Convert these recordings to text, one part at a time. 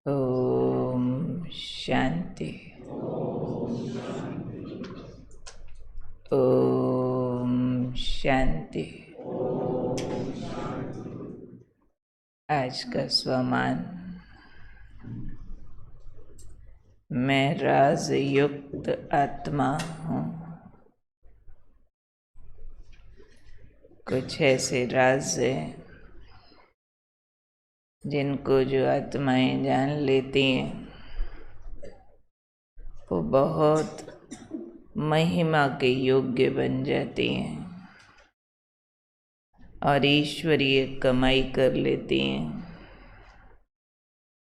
ओम शांति। ओम शांति। आज का स्वमान। मैं राज युक्त आत्मा हूँ। कुछ ऐसे राज हैं जिनको जो आत्माएं जान लेती हैं वो बहुत महिमा के योग्य बन जाती हैं और ईश्वरीय कमाई कर लेती हैं,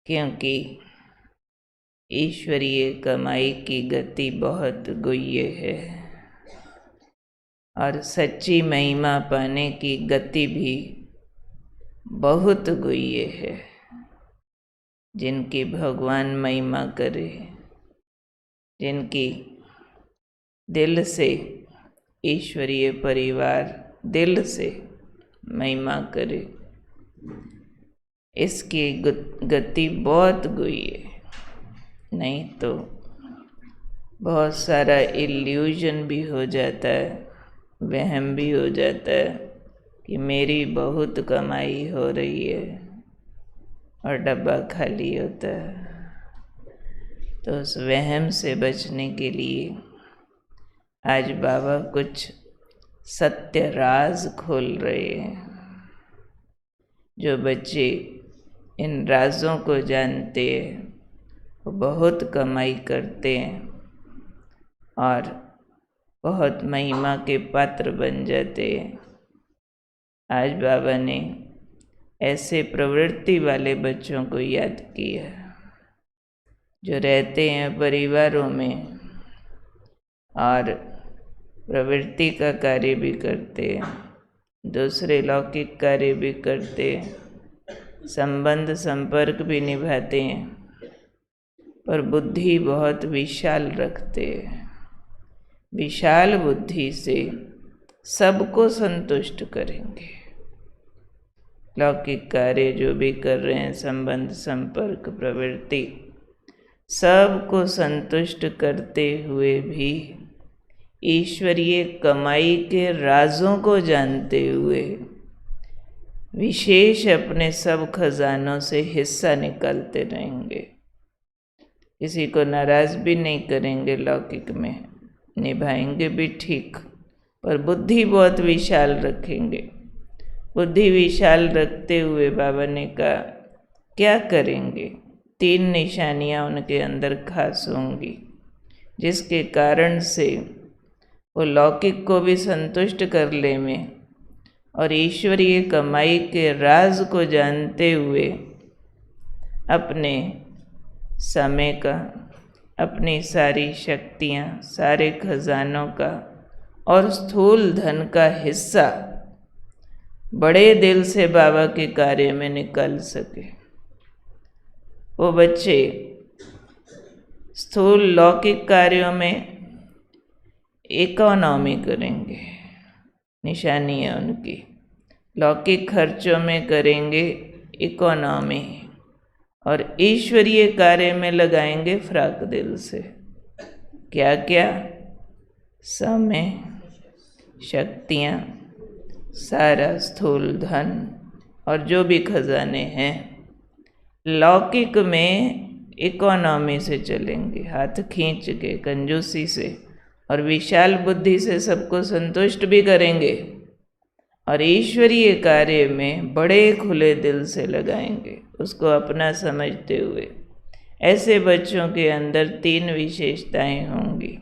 क्योंकि ईश्वरीय कमाई की गति बहुत गुह्य है और सच्ची महिमा पाने की गति भी बहुत गुह्य है। जिनकी भगवान महिमा करे, जिनकी दिल से ईश्वरीय परिवार दिल से महिमा करे, इसकी गति बहुत गुह्य है। नहीं तो बहुत सारा इल्यूजन भी हो जाता है, वहम भी हो जाता है कि मेरी बहुत कमाई हो रही है और डब्बा खाली होता है। तो उस वहम से बचने के लिए आज बाबा कुछ सत्य राज खोल रहे हैं। जो बच्चे इन राजों को जानते हैं वो बहुत कमाई करते हैं और बहुत महिमा के पात्र बन जाते हैं। आज बाबा ने ऐसे प्रवृत्ति वाले बच्चों को याद किया जो रहते हैं परिवारों में और प्रवृत्ति का कार्य भी करते हैं, दूसरे लौकिक कार्य भी करते हैं, संबंध संपर्क भी निभाते हैं, पर बुद्धि बहुत विशाल रखते हैं। विशाल बुद्धि से सबको संतुष्ट करेंगे। लौकिक कार्य जो भी कर रहे हैं, संबंध संपर्क प्रवृत्ति, सबको संतुष्ट करते हुए भी ईश्वरीय कमाई के राजों को जानते हुए विशेष अपने सब खजानों से हिस्सा निकालते रहेंगे। किसी को नाराज भी नहीं करेंगे, लौकिक में निभाएंगे भी ठीक, पर बुद्धि बहुत विशाल रखेंगे। बुद्धि विशाल रखते हुए बाबा ने कहा क्या करेंगे? 3 निशानियां उनके अंदर खास होंगी, जिसके कारण से वो लौकिक को भी संतुष्ट कर ले में और ईश्वरीय कमाई के राज को जानते हुए अपने समय का, अपनी सारी शक्तियाँ, सारे खजानों का और स्थूल धन का हिस्सा बड़े दिल से बाबा के कार्य में निकाल सके। वो बच्चे स्थूल लौकिक कार्यों में इकोनॉमी करेंगे, निशानी है उनकी। लौकिक खर्चों में करेंगे इकोनॉमी और ईश्वरीय कार्य में लगाएंगे फ्राक दिल से। क्या क्या? समय, शक्तियाँ, सारा स्थूल धन और जो भी खजाने हैं लौकिक में इकोनॉमी से चलेंगे, हाथ खींच के, कंजूसी से और विशाल बुद्धि से सबको संतुष्ट भी करेंगे और ईश्वरीय कार्य में बड़े खुले दिल से लगाएंगे, उसको अपना समझते हुए। ऐसे बच्चों के अंदर 3 विशेषताएं होंगी।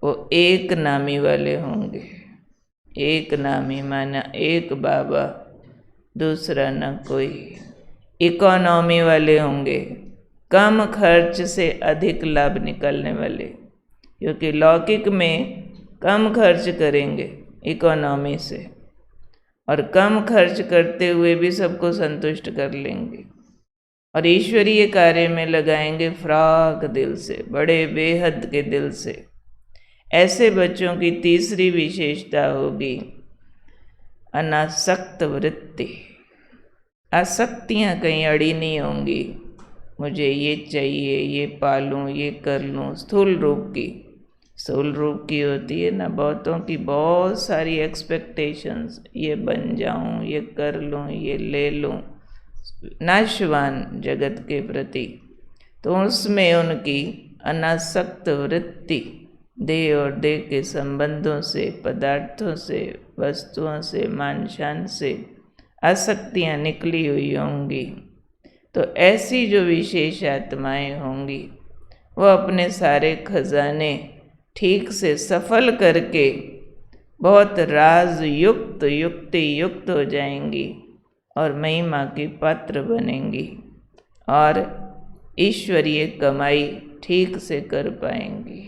वो एक नामी वाले होंगे। एक नामी माना एक बाबा, दूसरा न कोई। इकोनॉमी वाले होंगे, कम खर्च से अधिक लाभ निकालने वाले, क्योंकि लौकिक में कम खर्च करेंगे इकोनॉमी से और कम खर्च करते हुए भी सबको संतुष्ट कर लेंगे और ईश्वरीय कार्य में लगाएंगे फ्राक दिल से, बड़े बेहद के दिल से। ऐसे बच्चों की तीसरी विशेषता होगी अनासक्त वृत्ति। आसक्तियाँ कहीं अड़ी नहीं होंगी, मुझे ये चाहिए, ये पालूं, ये कर लूं, स्थूल रूप की होती है ना बहुतों की बहुत सारी एक्सपेक्टेशंस, ये बन जाऊं, ये कर लूं, ये ले लूं, नाशवान जगत के प्रति। तो उसमें उनकी अनासक्त वृत्ति देह और देह के संबंधों से, पदार्थों से, वस्तुओं से, मान शान से आसक्तियाँ निकली हुई होंगी। तो ऐसी जो विशेष आत्माएं होंगी वो अपने सारे खजाने ठीक से सफल करके बहुत राज युक्त, युक्ति युक्त हो जाएंगी और महिमा की पात्र बनेंगी और ईश्वरीय कमाई ठीक से कर पाएंगी।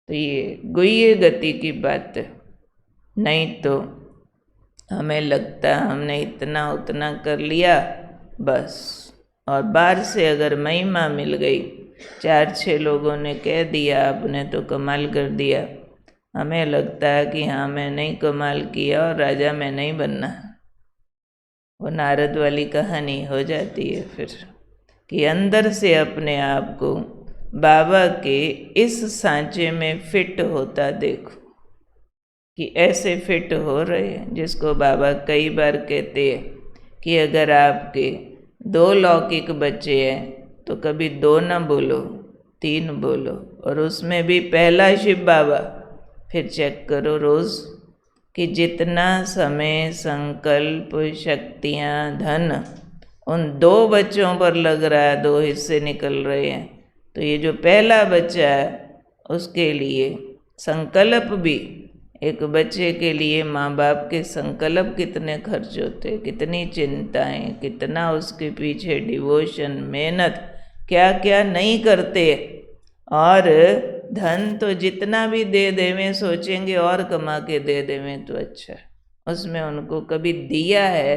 तो ये गुह्य गति की बात है। नहीं तो हमें लगता है हमने इतना उतना कर लिया बस, और बाहर से अगर महिमा मिल गई, 4-6 लोगों ने कह दिया आपने तो कमाल कर दिया, हमें लगता है कि हाँ मैंने ही कमाल किया और राजा मैं नहीं बनना। वो नारद वाली कहानी हो जाती है फिर कि अंदर से अपने आप को बाबा के इस सांचे में फिट होता देखो कि ऐसे फिट हो रहे हैं, जिसको बाबा कई बार कहते हैं कि अगर आपके 2 लौकिक बच्चे हैं तो कभी 2 न बोलो, 3 बोलो, और उसमें भी पहला शिव बाबा। फिर चेक करो रोज कि जितना समय, संकल्प, शक्तियाँ, धन उन 2 बच्चों पर लग रहा है, 2 हिस्से निकल रहे हैं, तो ये जो पहला बच्चा है उसके लिए संकल्प भी, एक बच्चे के लिए माँ बाप के संकल्प कितने खर्च होते, कितनी चिंताएं, कितना उसके पीछे डिवोशन, मेहनत, क्या क्या नहीं करते। और धन तो जितना भी दे देवें, सोचेंगे और कमा के दे देवें तो अच्छा, उसमें उनको कभी दिया है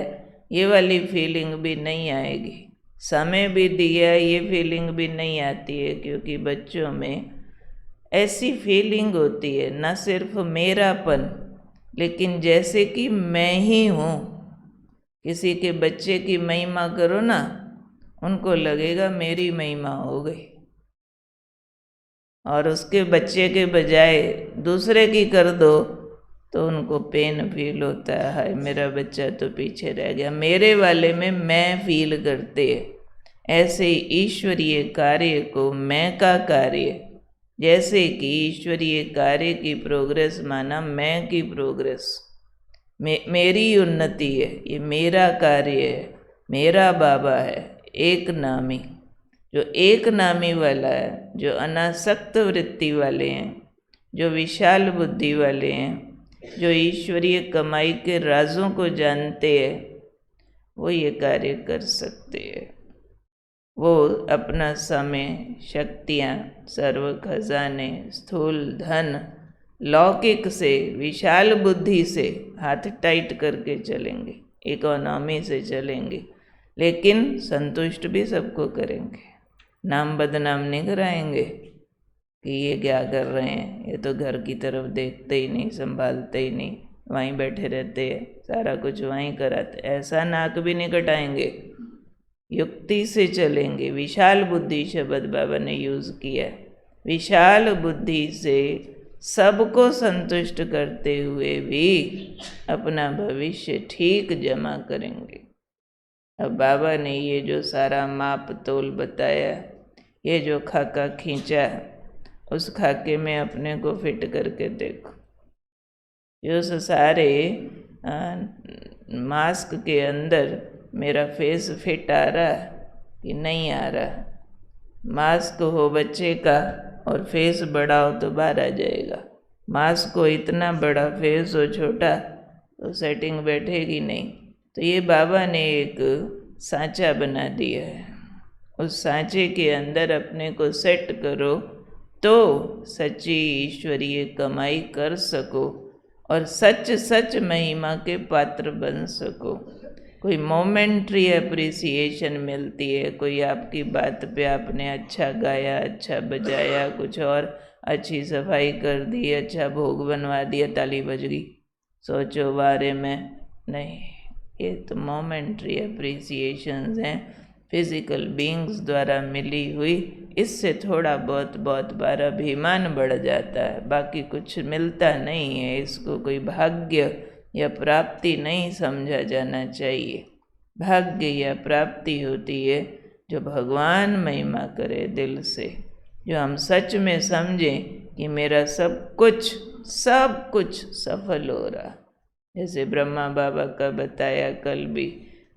ये वाली फीलिंग भी नहीं आएगी। समय भी दिया ये फीलिंग भी नहीं आती है, क्योंकि बच्चों में ऐसी फीलिंग होती है न सिर्फ मेरापन, लेकिन जैसे कि मैं ही हूँ। किसी के बच्चे की महिमा करो ना, उनको लगेगा मेरी महिमा हो गई, और उसके बच्चे के बजाय दूसरे की कर दो तो उनको पेन फील होता है, हाय मेरा बच्चा तो पीछे रह गया, मेरे वाले में मैं फील करते हैं। ऐसे ईश्वरीय कार्य को मैं का कार्य, जैसे कि ईश्वरीय कार्य की प्रोग्रेस माना मैं की प्रोग्रेस, मेरी उन्नति है, ये मेरा कार्य है, मेरा बाबा है एक नामी। जो एक नामी वाला है, जो अनासक्त वृत्ति वाले हैं, जो विशाल बुद्धि वाले हैं, जो ईश्वरीय कमाई के राजों को जानते हैं, वो ये कार्य कर सकते हैं। वो अपना समय, शक्तियाँ, सर्व खजाने, स्थूल धन, लौकिक से, विशाल बुद्धि से हाथ टाइट करके चलेंगे, इकोनॉमी से चलेंगे, लेकिन संतुष्ट भी सबको करेंगे। नाम बदनाम नहीं कराएंगे कि ये क्या कर रहे हैं, ये तो घर की तरफ देखते ही नहीं, संभालते ही नहीं, वहीं बैठे रहते हैं, सारा कुछ वहीं कराते, ऐसा नाक भी नहीं कटाएंगे। युक्ति से चलेंगे। विशाल बुद्धि शब्द बाबा ने यूज़ किया, विशाल बुद्धि से सबको संतुष्ट करते हुए भी अपना भविष्य ठीक जमा करेंगे। अब बाबा ने ये जो सारा माप तोल बताया, ये जो खाका खींचा, उस खाके में अपने को फिट करके देखो। जो सारे मास्क के अंदर मेरा फेस फिट आ रहा कि नहीं आ रहा। मास्क हो बच्चे का और फेस बड़ा हो तो बाहर आ जाएगा, मास्क को इतना बड़ा फेस हो छोटा तो सेटिंग बैठेगी नहीं। तो ये बाबा ने एक सांचा बना दिया है, उस सांचे के अंदर अपने को सेट करो तो सच्ची ईश्वरीय कमाई कर सको और सच सच महिमा के पात्र बन सको। कोई मोमेंट्री अप्रिसिएशन मिलती है, कोई आपकी बात पे आपने अच्छा गाया, अच्छा बजाया, कुछ और अच्छी सफाई कर दी, अच्छा भोग बनवा दिया, ताली बज गई, सोचो बारे में नहीं, ये तो मोमेंट्री अप्रिसिएशंस हैं। फिजिकल बीइंग्स द्वारा मिली हुई, इससे थोड़ा बहुत बार अभिमान बढ़ जाता है, बाकी कुछ मिलता नहीं है। इसको कोई भाग्य या प्राप्ति नहीं समझा जाना चाहिए। भाग्य या प्राप्ति होती है जो भगवान महिमा करे दिल से, जो हम सच में समझें कि मेरा सब कुछ सफल हो रहा। जैसे ब्रह्मा बाबा का बताया कल भी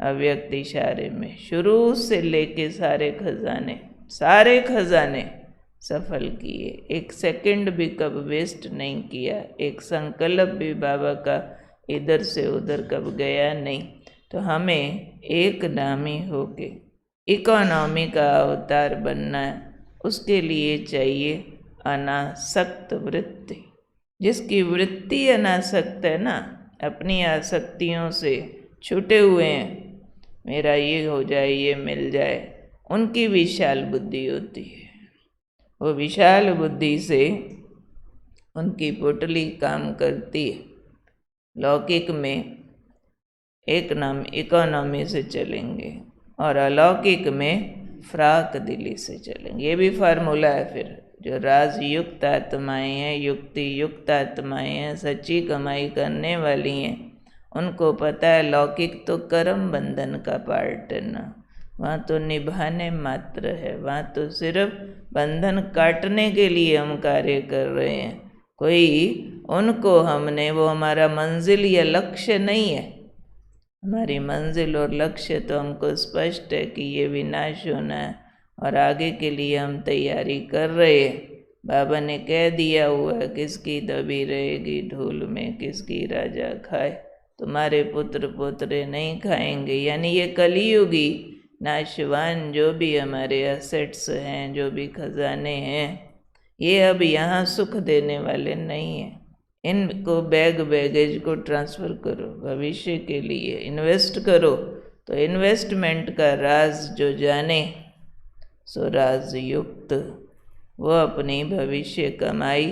अव्यक्त इशारे में, शुरू से लेके सारे खजाने सफल किए। एक सेकंड भी कब वेस्ट नहीं किया, एक संकल्प भी बाबा का इधर से उधर कब गया नहीं। तो हमें एक नामी होके इकोनॉमी का अवतार बनना है। उसके लिए चाहिए अनासक्त वृत्ति। जिसकी वृत्ति अनासक्त है ना, अपनी आसक्तियों से छूटे हुए हैं, मेरा ये हो जाए, ये मिल जाए, उनकी विशाल बुद्धि होती है। वो विशाल बुद्धि से उनकी पुतली काम करती है। लौकिक में एक नाम इकोनॉमी से चलेंगे और अलौकिक में फ्राक दिली से चलेंगे। ये भी फार्मूला है। फिर जो राजयुक्त आत्माएं हैं, युक्ति युक्त आत्माएं हैं, सच्ची कमाई करने वाली हैं, उनको पता है लौकिक तो कर्म बंधन का पार्ट है ना, वहाँ तो निभाने मात्र है, वहाँ तो सिर्फ बंधन काटने के लिए हम कार्य कर रहे हैं। कोई उनको हमने, वो हमारा मंजिल या लक्ष्य नहीं है। हमारी मंजिल और लक्ष्य तो हमको स्पष्ट है कि ये विनाश होना है और आगे के लिए हम तैयारी कर रहे हैं। बाबा ने कह दिया हुआ है, किसकी दबी रहेगी धूल में किसकी राजा खाए, तुम्हारे पुत्र पोतरे नहीं खाएंगे। यानी ये कलियुगी नाशवान जो भी हमारे एसेट्स हैं, जो भी खजाने हैं, ये अब यहाँ सुख देने वाले नहीं हैं। इनको बैगेज को ट्रांसफ़र करो, भविष्य के लिए इन्वेस्ट करो। तो इन्वेस्टमेंट का राज जो जाने सो राजयुक्त, वो अपनी भविष्य कमाई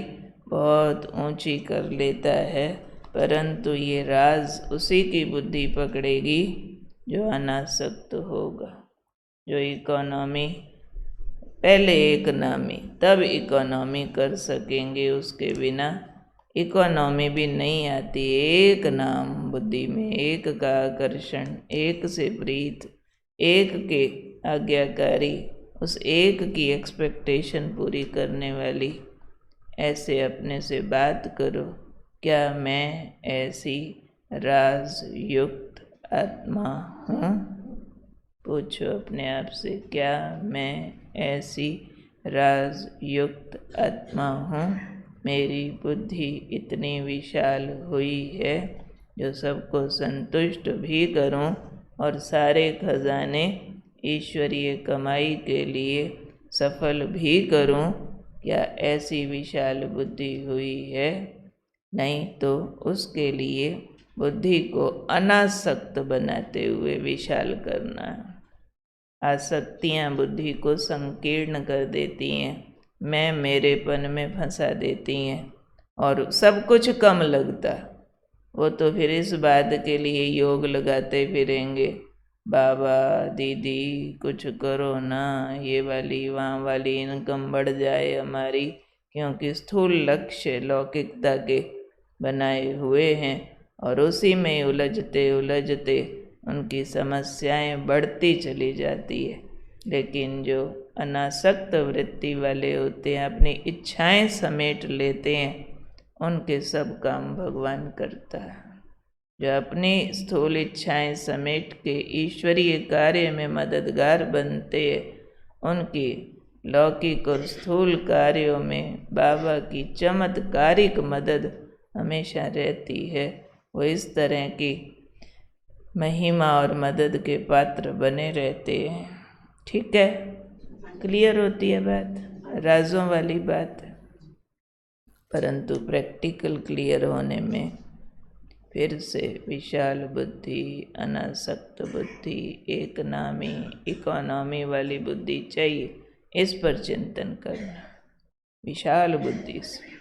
बहुत ऊंची कर लेता है। परंतु ये राज उसी की बुद्धि पकड़ेगी जो अनासक्त होगा, जो इकोनॉमी, पहले एक नामी तब इकोनॉमी कर सकेंगे। उसके बिना इकोनॉमी भी नहीं आती। एक नाम बुद्धि में, एक का आकर्षण, एक से प्रीत, एक के आज्ञाकारी, उस एक की एक्सपेक्टेशन पूरी करने वाली। ऐसे अपने से बात करो, क्या मैं ऐसी राजयुक्त आत्मा हूँ? पूछो अपने आप से, क्या मैं ऐसी राजयुक्त आत्मा हूँ? मेरी बुद्धि इतनी विशाल हुई है जो सबको संतुष्ट भी करूं और सारे खजाने ईश्वरीय कमाई के लिए सफल भी करूं। क्या ऐसी विशाल बुद्धि हुई है? नहीं तो उसके लिए बुद्धि को अनासक्त बनाते हुए विशाल करना है। आसक्तियाँ बुद्धि को संकीर्ण कर देती हैं, मैं मेरेपन में फंसा देती हैं और सब कुछ कम लगता। वो तो फिर इस बात के लिए योग लगाते फिरेंगे, बाबा दीदी कुछ करो ना, ये वाली वहाँ वाली इनकम बढ़ जाए हमारी, क्योंकि स्थूल लक्ष्य लौकिकता के बनाए हुए हैं और उसी में उलझते उलझते उनकी समस्याएं बढ़ती चली जाती है। लेकिन जो अनासक्त वृत्ति वाले होते हैं, अपनी इच्छाएं समेट लेते हैं, उनके सब काम भगवान करता है। जो अपनी स्थूल इच्छाएं समेट के ईश्वरीय कार्य में मददगार बनते हैं, उनकी लौकिक और स्थूल कार्यों में बाबा की चमत्कारिक मदद हमेशा रहती है। वो इस तरह की महिमा और मदद के पात्र बने रहते हैं। ठीक है, क्लियर होती है बात, राजों वाली बात। परंतु प्रैक्टिकल क्लियर होने में फिर से विशाल बुद्धि, अनासक्त बुद्धि, एक नामी इकोनॉमी वाली बुद्धि चाहिए। इस पर चिंतन करना विशाल बुद्धि से।